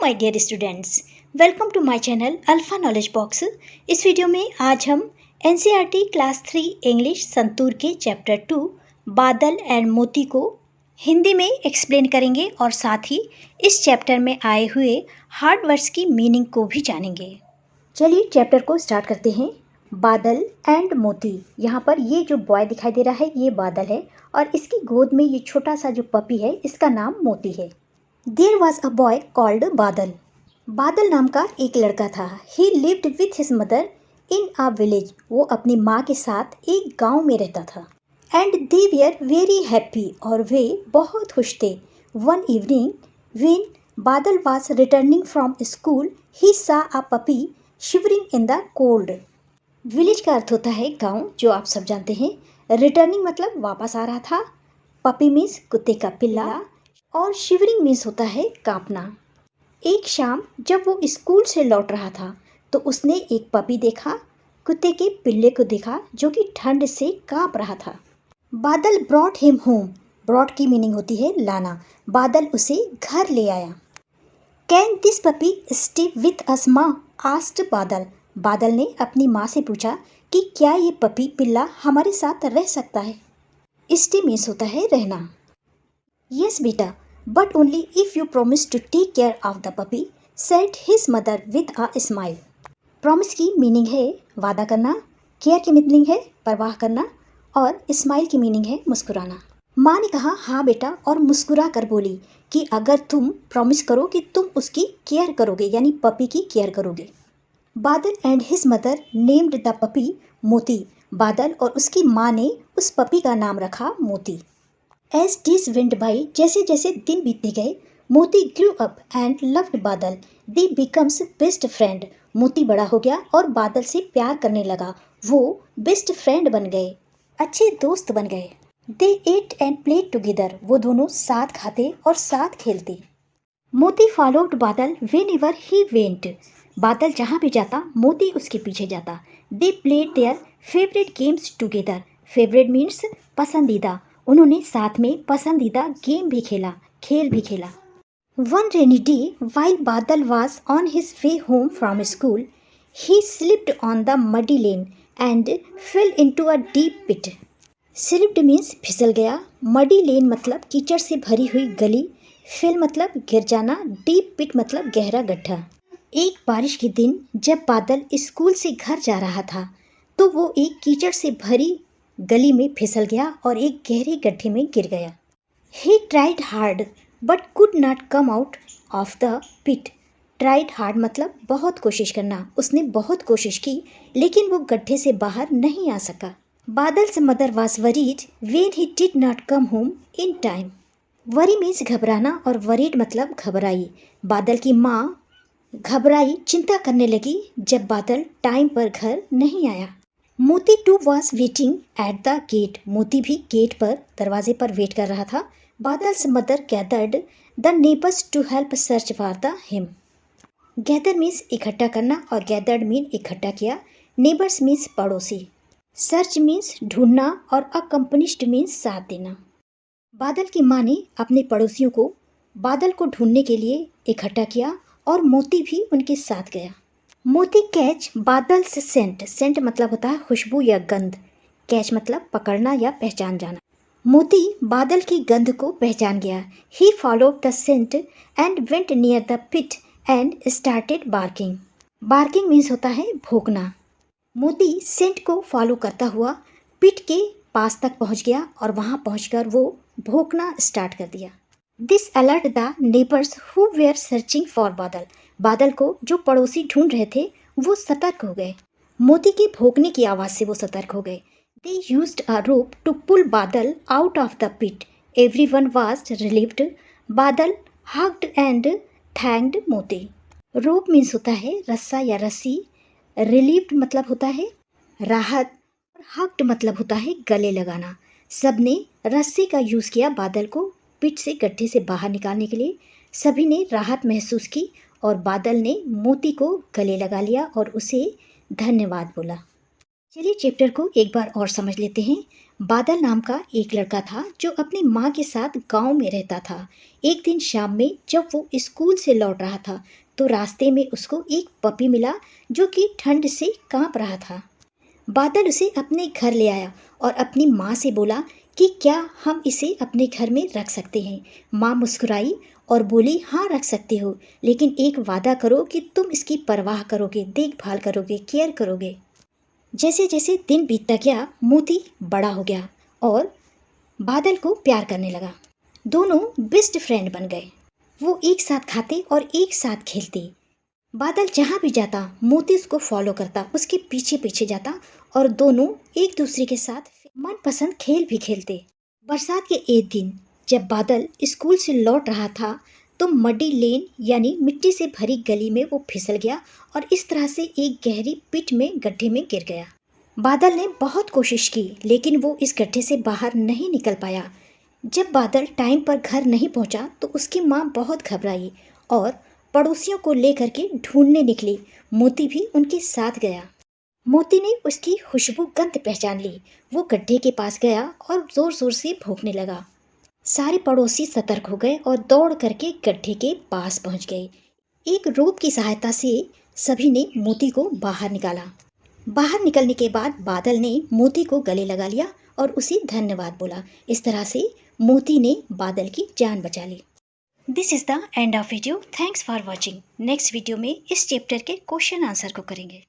My dear students, welcome to my channel Alpha Knowledge Box. इस video में आज हम एनसीईआरटी क्लास 3 इंग्लिश संतूर के चैप्टर 2 बादल एंड मोती को हिंदी में एक्सप्लेन करेंगे और साथ ही इस चैप्टर में आए हुए हार्ड वर्ड्स की मीनिंग को भी जानेंगे। चलिए चैप्टर को स्टार्ट करते हैं। बादल एंड मोती। यहाँ पर ये जो बॉय दिखाई दे रहा है ये बादल है और इसकी गोद में ये छोटा सा जो पपी है इसका नाम मोती है। There was a boy called Badal. Badal नाम का एक लड़का था। He lived with his mother in a village. वो अपनी माँ के साथ एक गांव में रहता था। And they were very happy. और वे बहुत खुश थे। One evening when Badal was returning from school he saw a puppy shivering in the cold. Village का अर्थ होता है गांव, जो आप सब जानते हैं। रिटर्निंग मतलब वापस आ रहा था। पपी मीन्स कुत्ते का पिल्ला और शिवरिंग मीन्स होता है कांपना। एक शाम जब वो स्कूल से लौट रहा था तो उसने एक पपी देखा, कुत्ते के पिल्ले को देखा जो कि ठंड से कांप रहा था। बादल ब्रॉट हिम होम। ब्रॉट की मीनिंग होती है लाना। बादल उसे घर ले आया। Can this puppy stay with us माँ? आस्क्ड बादल। बादल ने अपनी माँ से पूछा कि क्या ये पपी पिल्ला हमारे साथ रह सकता है। स्टे मीन्स होता है रहना। यस बेटा, but only if you promise to take care of the puppy, said his mother with a smile. Promise की मीनिंग है वादा करना, केयर की मीनिंग है परवाह करना और स्माइल की मीनिंग है मुस्कुराना। माँ ने कहा हाँ बेटा और मुस्कुरा कर बोली कि अगर तुम प्रॉमिस करो कि तुम उसकी केयर करोगे, यानी पपी की केयर करोगे। बादल and his mother named the puppy मोती। बादल और उसकी माँ ने उस पपी का नाम रखा मोती। एज डेज वेंट बाई, जैसे जैसे दिन बीतते गए, मोती ग्रू अप एंड लव्ड बादल। दे बिकम्स बेस्ट फ्रेंड। मोती बड़ा हो गया और बादल से प्यार करने लगा। वो बेस्ट फ्रेंड बन गए, अच्छे दोस्त बन गए। दे एट एंड प्लेड टुगेदर। वो दोनों साथ खाते और साथ खेलते। मोती फॉलोड बादल वेन एवर ही वेंट। बादल जहाँ भी जाता मोती उसके पीछे जाता। They played their favourite games together. Favourite means पसंदीदा। उन्होंने साथ में पसंदीदा गेम भी खेला, खेल भी खेला। One rainy day while Badal was on his way home from school, he slipped on the muddy lane and fell into a deep pit. Slipped means फिसल गया, मडी लेन मतलब कीचड़ से भरी हुई गली, फेल मतलब गिर जाना, डीप पिट मतलब गहरा गड्ढा। एक बारिश के दिन जब बादल स्कूल से घर जा रहा था तो वो एक कीचड़ से भरी गली में फिसल गया और एक गहरे गड्ढे में गिर गया। He tried hard but could not come out of the pit. Tried hard मतलब बहुत कोशिश करना। उसने बहुत कोशिश की लेकिन वो गड्ढे से बाहर नहीं आ सका। Badal's mother was worried when he did not come home in time. Worry means घबराना और वरीड मतलब घबराई। बादल की माँ घबराई, चिंता करने लगी जब बादल टाइम पर घर नहीं आया। Moti too was waiting at the gate. Moti भी गेट पर, दरवाजे पर वेट कर रहा था। Badal's mother gathered the neighbours to help search for the him. Gather means इकट्ठा करना और गैदर्ड मीन इकट्ठा किया। नेबर्स मीन्स पड़ोसी। सर्च मीन्स ढूंढना और अकम्पनिश्ड मीन्स साथ देना। बादल की माँ ने अपने पड़ोसियों को बादल को ढूंढने के लिए इकट्ठा किया और मोती भी उनके साथ गया। मोती कैच बादल्स सेंट। सेंट मतलब होता है खुशबू या गंध। कैच मतलब पकड़ना या पहचान जाना। मोती बादल की गंध को पहचान गया। He followed the scent and went near the pit and started barking. Barking means होता है भौंकना। मोती सेंट को फॉलो करता हुआ पिट के पास तक पहुंच गया और वहां पहुंचकर वो भौंकना स्टार्ट कर दिया। This alert the neighbours who were searching for Badal. Badal को जो पड़ोसी ढूंढ रहे थे वो सतर्क हो गए। मोती के भौंकने की आवाज़ से वो सतर्क हो गए। They used a rope to pull Badal out of the pit. Everyone was relieved. Badal hugged and thanked Moti. Rope means होता है रस्सा या रस्सी। रिलीव्ड मतलब होता है राहत। हग्ड मतलब होता है गले लगाना। सबने रस्सी का यूज़ किया बादल को पिट से, गड्ढे से बाहर निकालने के लिए। सभी ने राहत महसूस की और बादल ने मोती को गले लगा लिया और उसे धन्यवाद बोला। चलिए चैप्टर को एक बार और समझ लेते हैं। बादल नाम का एक लड़का था जो अपनी माँ के साथ गांव में रहता था। एक दिन शाम में जब वो स्कूल से लौट रहा था तो रास्ते में उसको एक पपी मिला जो कि ठंड से कांप रहा था। बादल उसे अपने घर ले आया और अपनी माँ से बोला कि क्या हम इसे अपने घर में रख सकते हैं। माँ मुस्कुराई और बोली, हाँ रख सकते हो, लेकिन एक वादा करो कि तुम इसकी परवाह करोगे, देखभाल करोगे, केयर करोगे। जैसे जैसे दिन बीतता गया मोती बड़ा हो गया और बादल को प्यार करने लगा। दोनों बेस्ट फ्रेंड बन गए। वो एक साथ खाते और एक साथ खेलते। बादल जहाँ भी जाता मोती उसको फॉलो करता, उसके पीछे पीछे जाता और दोनों एक दूसरे के साथ मनपसंद खेल भी खेलते। बरसात के एक दिन जब बादल स्कूल से लौट रहा था तो मडी लेन यानी मिट्टी से भरी गली में वो फिसल गया और इस तरह से एक गहरी पिट में गड्ढे में गिर गया। बादल ने बहुत कोशिश की लेकिन वो इस गड्ढे से बाहर नहीं निकल पाया। जब बादल टाइम पर घर नहीं पहुंचा तो उसकी माँ बहुत घबराई और पड़ोसियों को लेकर के ढूंढने निकली। मोती भी उनके साथ गया। मोती ने उसकी खुशबू गंध पहचान ली। वो गड्ढे के पास गया और जोर जोर से भौंकने लगा। सारे पड़ोसी सतर्क हो गए और दौड़ करके गड्ढे के पास पहुंच गए। एक रोप की सहायता से सभी ने मोती को बाहर निकाला। बाहर निकलने के बाद बादल ने मोती को गले लगा लिया और उसे धन्यवाद बोला। इस तरह से मोती ने बादल की जान बचा ली। This is the end of video. Thanks for watching. Next video में इस चैप्टर के क्वेश्चन आंसर को करेंगे।